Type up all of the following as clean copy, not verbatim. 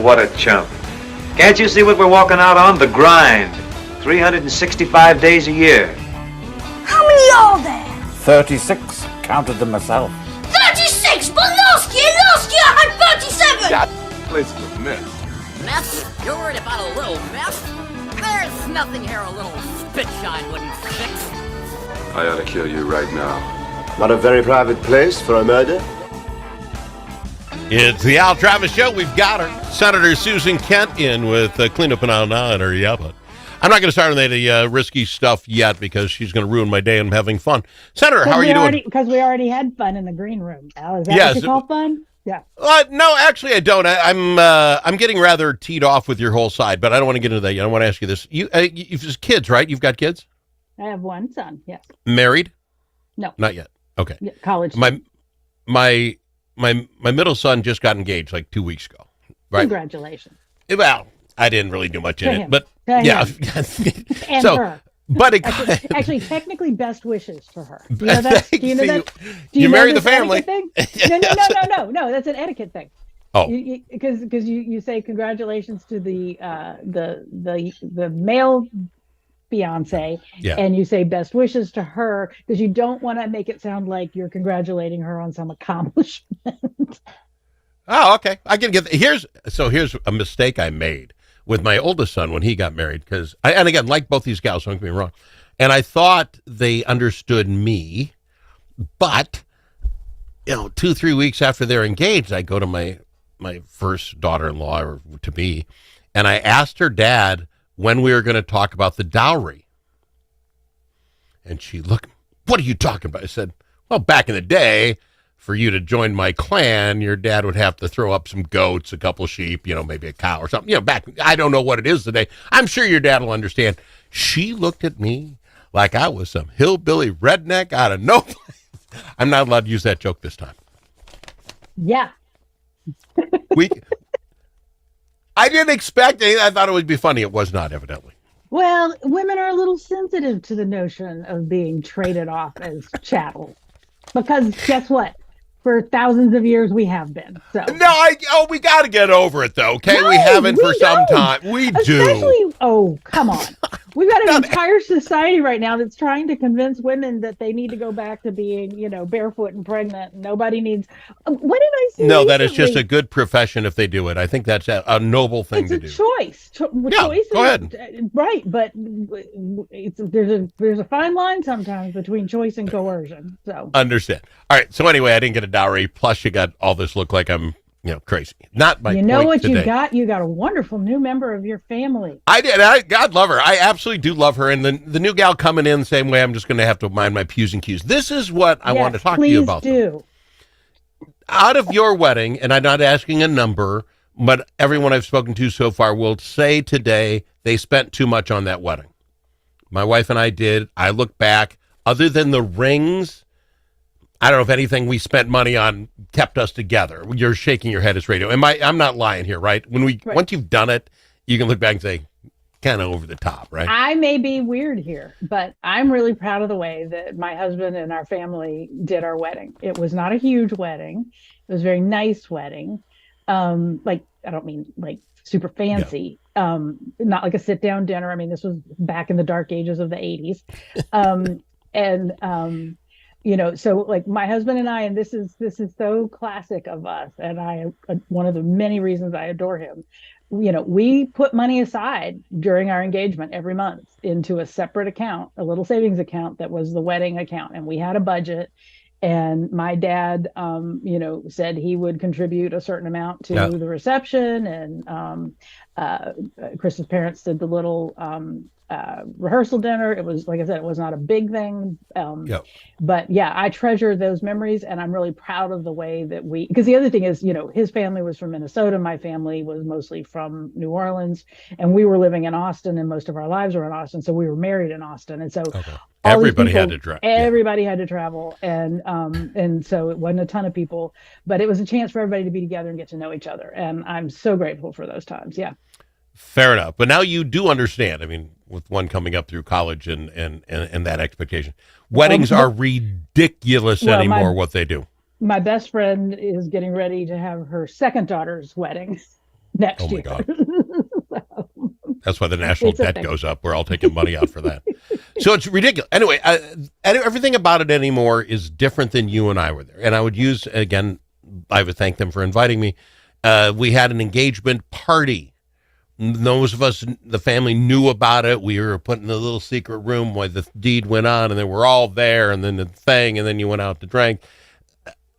What a chump. Can't you see what we're walking out on? The grind. 365 days a year. How many are there? 36. Counted them myself. 36! But last year I had 37! That place was mess. Mess? You're worried about a little mess? There's nothing here a little spit shine wouldn't fix. I ought to kill you right now. Not a very private place for a murder. It's the Al Travis Show. We've got her. Senator Susan Kent in with Cleanup and Al Now and her but I'm not going to start on any risky stuff yet because she's going to ruin my day and I'm having fun. Senator, how are you doing? Because we already had fun in the green room. Al, is that Yes. what you call fun? Yeah. No, actually, I don't. I'm getting rather teed off with your whole side, but I don't want to get into that yet. I want to ask you this. You've just kids, right? You've got kids? I have one son, yes. Married? No. Not yet. Okay. Yeah, college. My middle son just got engaged like 2 weeks ago. Right? Congratulations. Well, I didn't really do much in him. it, but To yeah. And So, her. but it Actually, technically, best wishes for her. Do you know that? Do you know that? Do you know marry the this family. etiquette thing? No. That's an etiquette thing. Oh, because you say congratulations to the male fiance, yeah. and you say best wishes to her because you don't want to make it sound like you're congratulating her on some accomplishment. Oh, okay. I can get here's a mistake I made with my oldest son when he got married because and again, like both these gals, don't get me wrong, and I thought they understood me, but 2-3 weeks after they're engaged, I go to my first daughter-in-law or to be, and I asked her dad when we were going to talk about the dowry, and she looked, "What are you talking about?" I said, "Well, back in the day, for you to join my clan, your dad would have to throw up some goats, a couple sheep, maybe a cow or something. Back, I don't know what it is today. I'm sure your dad will understand." She looked at me like I was some hillbilly redneck out of no place. I'm not allowed to use that joke this time. Yeah. I didn't expect anything. I thought it would be funny. It was not, evidently. Well, women are a little sensitive to the notion of being traded off as chattel. Because guess what? For thousands of years, we have been. So No, we got to get over it, though, okay? No, we haven't for we some don't. time. We Especially, do. oh, come on. We've got an entire society right now that's trying to convince women that they need to go back to being, barefoot and pregnant. Nobody needs. What did I say? No, that is just recently? a good profession if they do it. I think that's a noble thing It's to a do. choice. Yeah, Choice go is- ahead. Right, but there's a fine line sometimes between choice and coercion. So Understand. All right. So anyway, I didn't get a dowry. Plus, you got all this look like I'm, crazy. Not my. you know point what today. you got? You got a wonderful new member of your family. I did. God love her. I absolutely do love her. And the new gal coming in the same way. I'm just going to have to mind my P's and Q's. This is what I want to talk to you about. Please do. Out of your wedding, and I'm not asking a number, but everyone I've spoken to so far will say today they spent too much on that wedding. My wife and I did. I look back. Other than the rings, I don't know if anything we spent money on kept us together. You're shaking your head as radio. I'm not lying here, right? Once you've done it, you can look back and say, kind of over the top, right? I may be weird here, but I'm really proud of the way that my husband and our family did our wedding. It was not a huge wedding. It was a very nice wedding. I don't mean like super fancy. Yeah. Not like a sit down dinner. I mean, this was back in the dark ages of the 80s. So like my husband and I, and this is so classic of us, and one of the many reasons I adore him. We put money aside during our engagement every month into a separate account, a little savings account that was the wedding account, and we had a budget. And my dad, said he would contribute a certain amount to the reception, and Chris's parents did the little rehearsal dinner. It was, like I said, it was not a big thing. But yeah, I treasure those memories, and I'm really proud of the way that because the other thing is, his family was from Minnesota. My family was mostly from New Orleans, and we were living in Austin, and most of our lives were in Austin. So we were married in Austin. And so everybody had to travel. Everybody had to travel. And so it wasn't a ton of people, but it was a chance for everybody to be together and get to know each other. And I'm so grateful for those times. Yeah. Fair enough. But now you do understand. I mean, with one coming up through college and that expectation, weddings are ridiculous anymore, what they do. My best friend is getting ready to have her second daughter's wedding. next Oh, my year. God. That's why the national It's a debt thing. goes up. We're all taking money out for that. So it's ridiculous. Anyway, everything about it anymore is different than you and I were there. And I would use, again, I would thank them for inviting me. We had an engagement party. Those of us, the family, knew about it. We were put in a little secret room while the deed went on, and then we're all there, and then the thing, and then you went out to drink.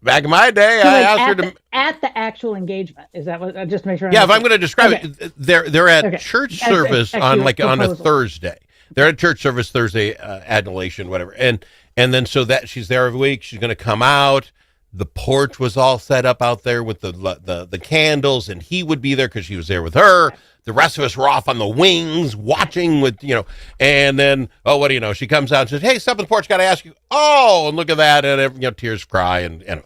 Back in my day, So, I like, asked her to... at the actual engagement. Is that what? Just to make sure. Yeah, if I'm going to describe it, they're at Okay. church That's service actually on a on a proposal. Thursday. They're at church service Thursday, adulation, whatever, and then so that she's there every week. She's going to come out. The porch was all set up out there with the candles, and he would be there because she was there with her. The rest of us were off on the wings watching with, and then, oh, what do you know? She comes out and says, "Hey, step on the porch, got to ask you." Oh, and look at that, and tears cry, and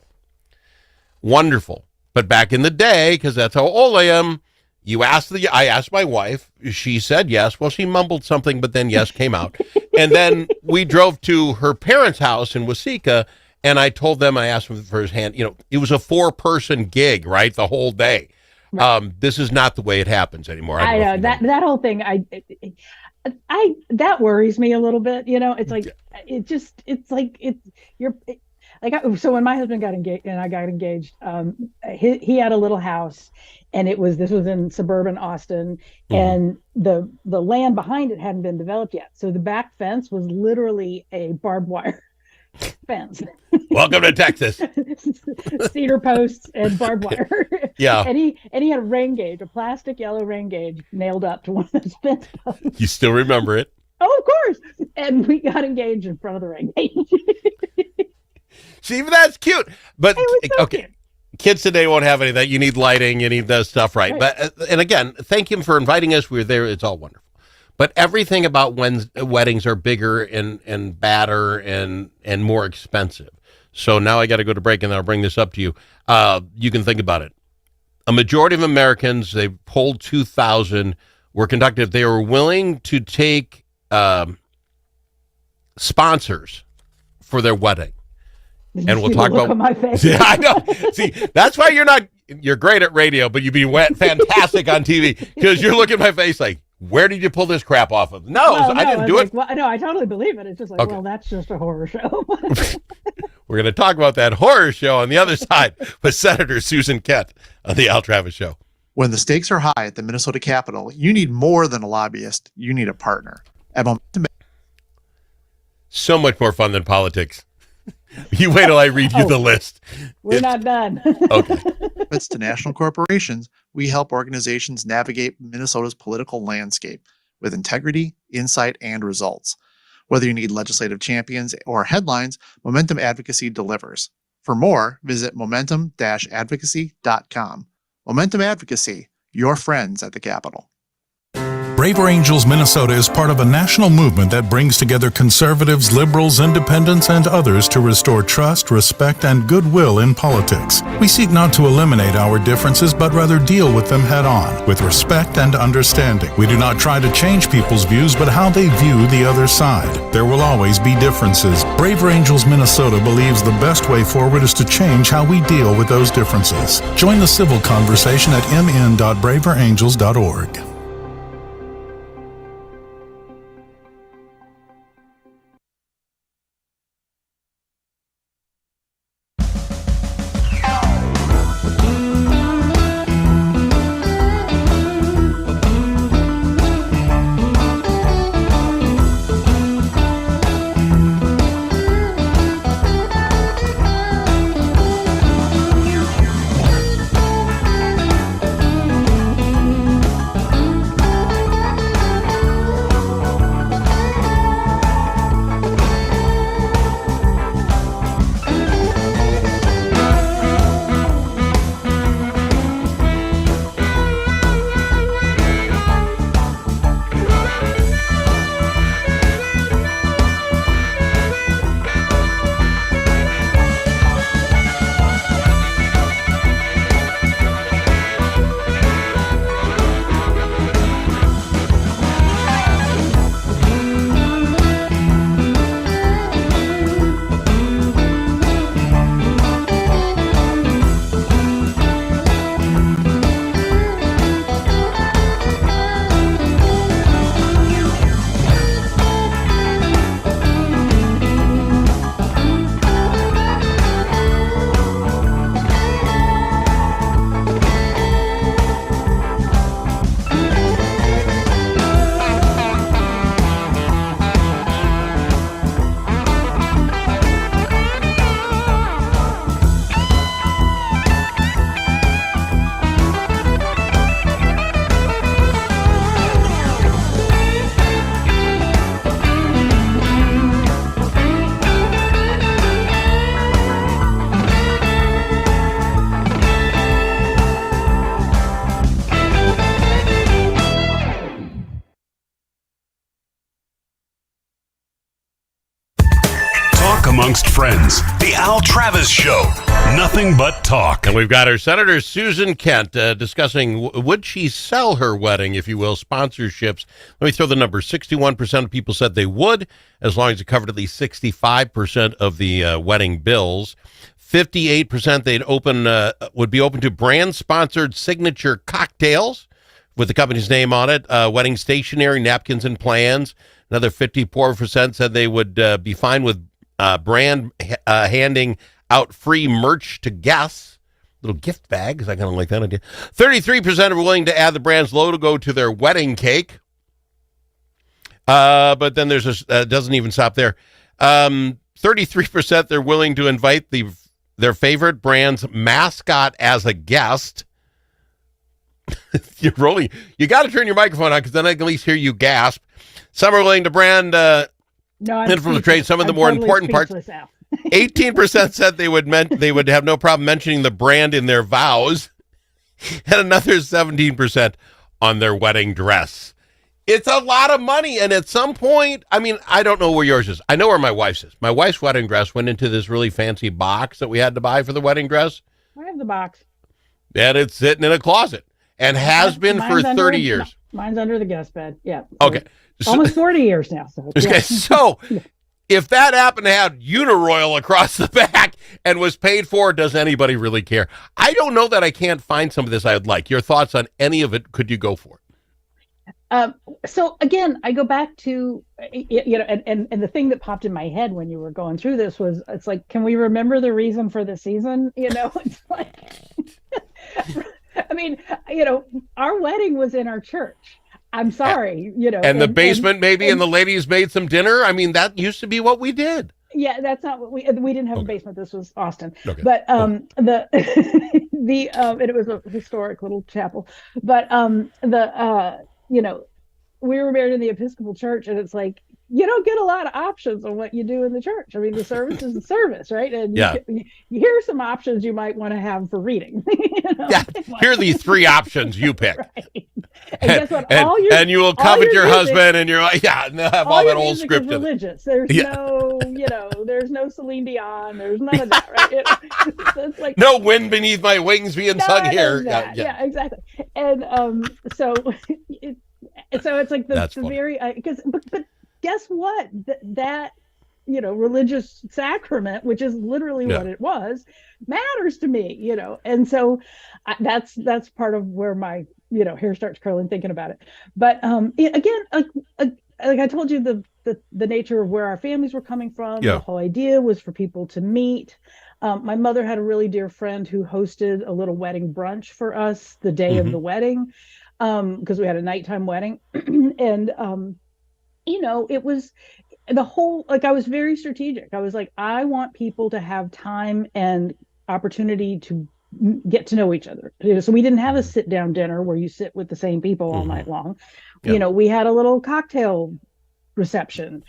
wonderful. But back in the day, because that's how old I am, I asked my wife. She said yes. Well, she mumbled something, but then yes came out. And then we drove to her parents' house in Waseca, and I told them, I asked him for his hand. It was a 4-person gig, right? The whole day. This is not the way it happens anymore. I know that whole thing. That worries me a little bit. It's like so when my husband got engaged and I got engaged, he had a little house, and this was in suburban Austin, and the land behind it hadn't been developed yet. So the back fence was literally a barbed wire fence. Welcome to Texas. Cedar posts and barbed wire. Yeah. And he had a plastic yellow rain gauge nailed up to one of those fence posts. You still remember it? Oh, of course. And we got engaged in front of the rain gauge. See, that's cute. But It was so okay, cute. kids today won't have any of that. You need lighting. You need that stuff, right? But and again, thank him for inviting us. We were there. It's all wonderful. But everything about when weddings are bigger and badder and more expensive. So now I got to go to break, and then I'll bring this up to you. You can think about it. A majority of Americans, they polled 2,000, were conducted. They were willing to take sponsors for their wedding. And we'll talk about my face. Yeah, I know. See, that's why you're great at radio, but you'd be fantastic on TV, because you're looking at my face like, where did you pull this crap off of? No, I didn't do it. Well, no, I totally believe it. It's just like, Okay. well, that's just a horror show. We're going to talk about that horror show on the other side with Senator Susan Kent on the Al Travis Show. When the stakes are high at the Minnesota Capitol, you need more than a lobbyist. You need a partner. At Momentum, So much more fun than politics. You wait till I read you the list. We're not done. Okay. benefits to national corporations, we help organizations navigate Minnesota's political landscape with integrity, insight, and results. Whether you need legislative champions or headlines, Momentum Advocacy delivers. For more, visit momentum-advocacy.com. Momentum Advocacy, your friends at the Capitol. Braver Angels Minnesota is part of a national movement that brings together conservatives, liberals, independents, and others to restore trust, respect, and goodwill in politics. We seek not to eliminate our differences, but rather deal with them head on, with respect and understanding. We do not try to change people's views, but how they view the other side. There will always be differences. Braver Angels Minnesota believes the best way forward is to change how we deal with those differences. Join the civil conversation at mn.braverangels.org. amongst friends. The Al Travis Show. Nothing but talk. And we've got our Senator Susan Kent discussing would she sell her wedding, if you will, sponsorships. Let me throw the numbers. 61% of people said they would, as long as it covered at least 65% of the wedding bills. 58% would be open to brand-sponsored signature cocktails with the company's name on it, wedding stationery, napkins, and plans. Another 54% said they would be fine with brand handing out free merch to guests. Little gift bags. I kind of like that idea. 33% are willing to add the brand's logo to their wedding cake. But then there's doesn't even stop there. 33% they're willing to invite their favorite brand's mascot as a guest. You're rolling. You got to turn your microphone on because then I can at least hear you gasp. Some are willing to brand in from the trade some of the more important parts. 18% said they would have no problem mentioning the brand in their vows, and another 17% on their wedding dress. It's a lot of money, and at some point, I mean, I don't know where yours is. I know where my wife's is. My wife's wedding dress went into this really fancy box that we had to buy for the wedding dress. I have the box. And it's sitting in a closet and has been for 30 years. Mine's under the guest bed. Yeah. Okay. Almost 40 years now. So, yeah. Okay, so if that happened to have Uniroyal across the back and was paid for, does anybody really care? I don't know that I can't find some of this I would like. Your thoughts on any of it, could you go for it? So again, I go back to, and the thing that popped in my head when you were going through this was, it's like, can we remember the reason for the season? It's like, I mean, our wedding was in our church. I'm sorry, And the basement maybe, and the ladies made some dinner. I mean, that used to be what we did. Yeah, that's not what we didn't have a basement. This was Austin. Okay. But and it was a historic little chapel. But we were married in the Episcopal Church, and it's like, you don't get a lot of options on what you do in the church. I mean, the service is the service, right? And here are some options you might want to have for reading. Yeah, here are the three options you pick. Right. And guess what? And you will covet your husband, and you're like, and they'll have all that old script. Is religious. There's no, there's no Celine Dion. There's none of that, right? It's like no wind beneath my wings being sung here. Yeah, exactly. And so it's like the very but guess what? That religious sacrament, which is literally what it was, matters to me. And so that's part of where my hair starts curling thinking about it. But again, like I told you, the nature of where our families were coming from. The whole idea was for people to meet. My mother had a really dear friend who hosted a little wedding brunch for us the day of the wedding, because we had a nighttime wedding. And it was the whole, I was very strategic. I was like, I want people to have time and opportunity to get to know each other. So we didn't have a sit down dinner where you sit with the same people all night long. We had a little cocktail reception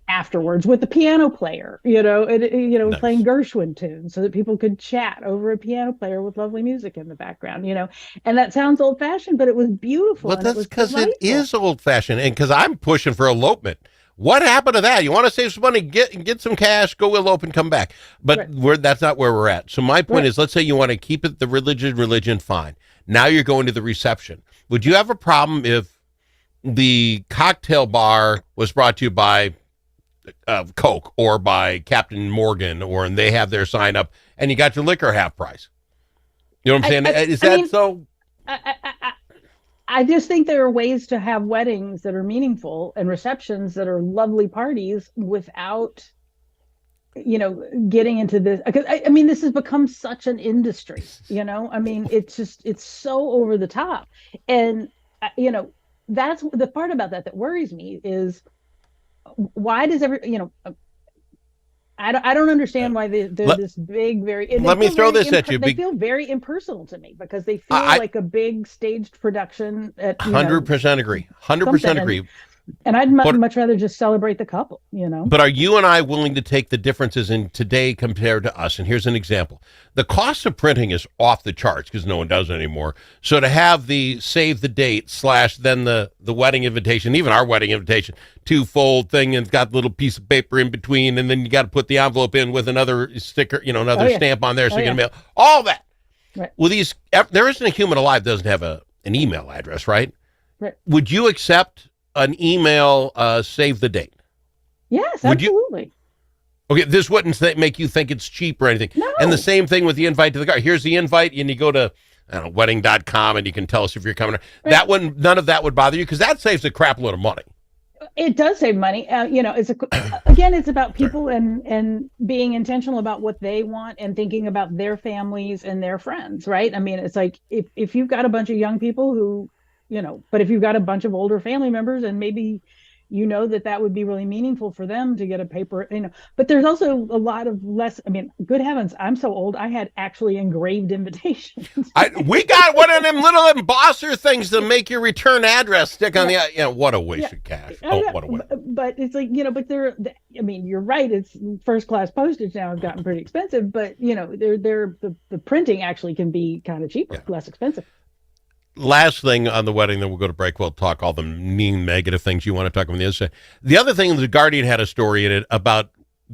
afterwards with the piano player, nice. Playing Gershwin tunes so that people could chat over a piano player with lovely music in the background, and that sounds old fashioned, but it was beautiful. Well, that's because it is old fashioned, and because I'm pushing for elopement. What happened to that? You want to save some money, get some cash, go elope and come back. But that's not where we're at. So my point is, let's say you want to keep it the religion, fine. Now you're going to the reception. Would you have a problem if the cocktail bar was brought to you by Coke or by Captain Morgan, and they have their sign up, and you got your liquor half price? You know what I'm saying? So? I just think there are ways to have weddings that are meaningful and receptions that are lovely parties without, getting into this. Because this has become such an industry. It's so over the top, and that's the part about that worries me is why does I don't understand why they're this big, very. Let me throw this at you. They feel very impersonal to me because they feel like a big staged production. 100% agree. 100% agree. And I'd much rather just celebrate the couple, you know. But are you and I willing to take the differences in today compared to us? And here's an example. The cost of printing is off the charts because no one does it anymore. So to have the save the date / then the wedding invitation, even our wedding invitation, 2-fold thing, and it's got a little piece of paper in between, and then you got to put the envelope in with another sticker, you know, another stamp on there so you can mail all that. Right. Well, there isn't a human alive that doesn't have an email address, right? Right. Would you accept an email save the date? Yes, absolutely. Okay, this wouldn't make you think it's cheap or anything. No. And the same thing with the invite to the car. Here's the invite, and you go to wedding.com, and you can tell us if you're coming. Right. None of that would bother you because that saves a crap load of money. It does save money. You know, again, it's about people and being intentional about what they want and thinking about their families and their friends, right? I mean, it's like if you've got a bunch of young people who, you know, but if you've got a bunch of older family members and maybe you know that would be really meaningful for them to get a paper, you know, but there's also a lot of less. I mean, good heavens, I'm so old. I had actually engraved invitations. We got one of them little embosser things to make your return address stick on the, you know, what a waste of cash. What a waste. But it's like, you know, but I mean, you're right. It's first class postage now has gotten pretty expensive, but you know, the printing actually can be kind of cheaper, less expensive. Last thing on the wedding, then we'll go to break. We'll talk all the mean negative things you want to talk about on the other side. The other thing, the Guardian had a story in it about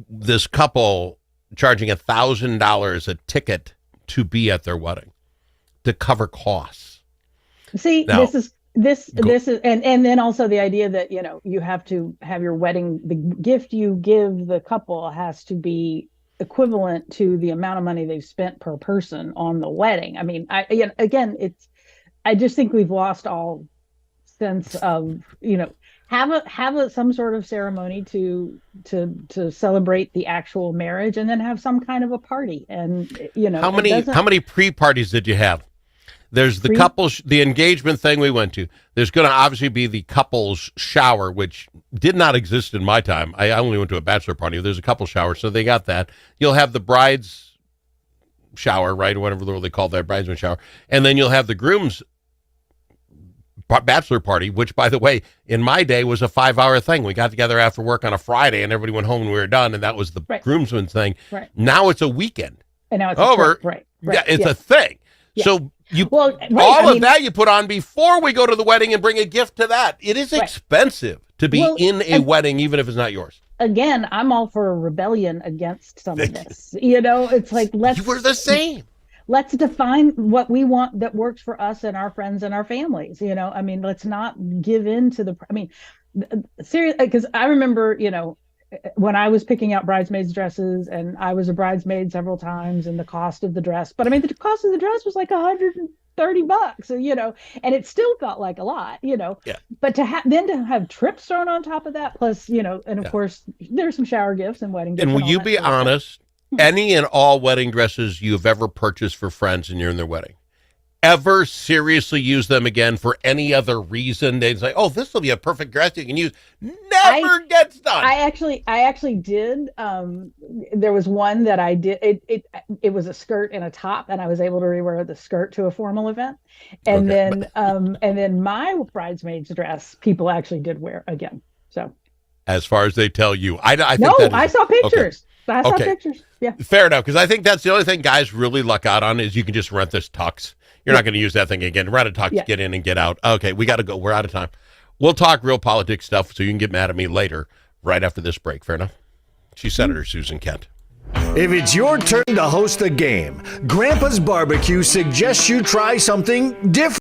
this couple charging $1,000 a ticket to be at their wedding to cover costs. See, now, this is and then also the idea that, you know, you have to have your wedding, the gift you give the couple has to be equivalent to the amount of money they've spent per person on the wedding. I mean, I just think we've lost all sense of, you know, have some sort of ceremony to celebrate the actual marriage, and then have some kind of a party. And you know, how many pre-parties did you have? There's the couples, the engagement thing we went to. There's going to obviously be the couples shower, which did not exist in my time. I only went to a bachelor party. There's a couple shower, so they got that. You'll have the bride's shower, right, or whatever they call that, bridesmaid shower, and then you'll have the groom's bachelor party, which, by the way, in my day was a 5-hour thing. We got together after work on a Friday, and everybody went home when we were done, and that was the groomsman's thing. Right. Now it's a weekend. And now it's over. Right. Yeah, it's a thing. Yeah. So that you put on before we go to the wedding and bring a gift to that. It is expensive to be in a wedding, even if it's not yours. Again, I'm all for a rebellion against some of this. You know, it's like we're the same. Let's define what we want that works for us and our friends and our families. You know, I mean, let's not give in to seriously, because I remember, you know, when I was picking out bridesmaids dresses, and I was a bridesmaid several times, and the cost of the dress, but I mean, the cost of the dress was like $130, you know, and it still felt like a lot, you know. Yeah. But to have trips thrown on top of that, plus, you know, and of course there's some shower gifts and wedding gifts. And will you be honest? Any and all wedding dresses you've ever purchased for friends and you're in their wedding, ever seriously use them again for any other reason? They say, "Oh, this will be a perfect dress you can use." Never gets done. I actually did. There was one that I did. It was a skirt and a top, and I was able to rewear the skirt to a formal event. And then my bridesmaid's dress, people actually did wear again. So, as far as they tell you, I saw pictures. I saw pictures. Yeah. Fair enough, because I think that's the only thing guys really luck out on is you can just rent this tux. You're not going to use that thing again. Rent a tux, get in and get out. Okay, we got to go. We're out of time. We'll talk real politics stuff so you can get mad at me later, right after this break. Fair enough? She's Senator Susan Kent. If it's your turn to host a game, Grandpa's Barbecue suggests you try something different.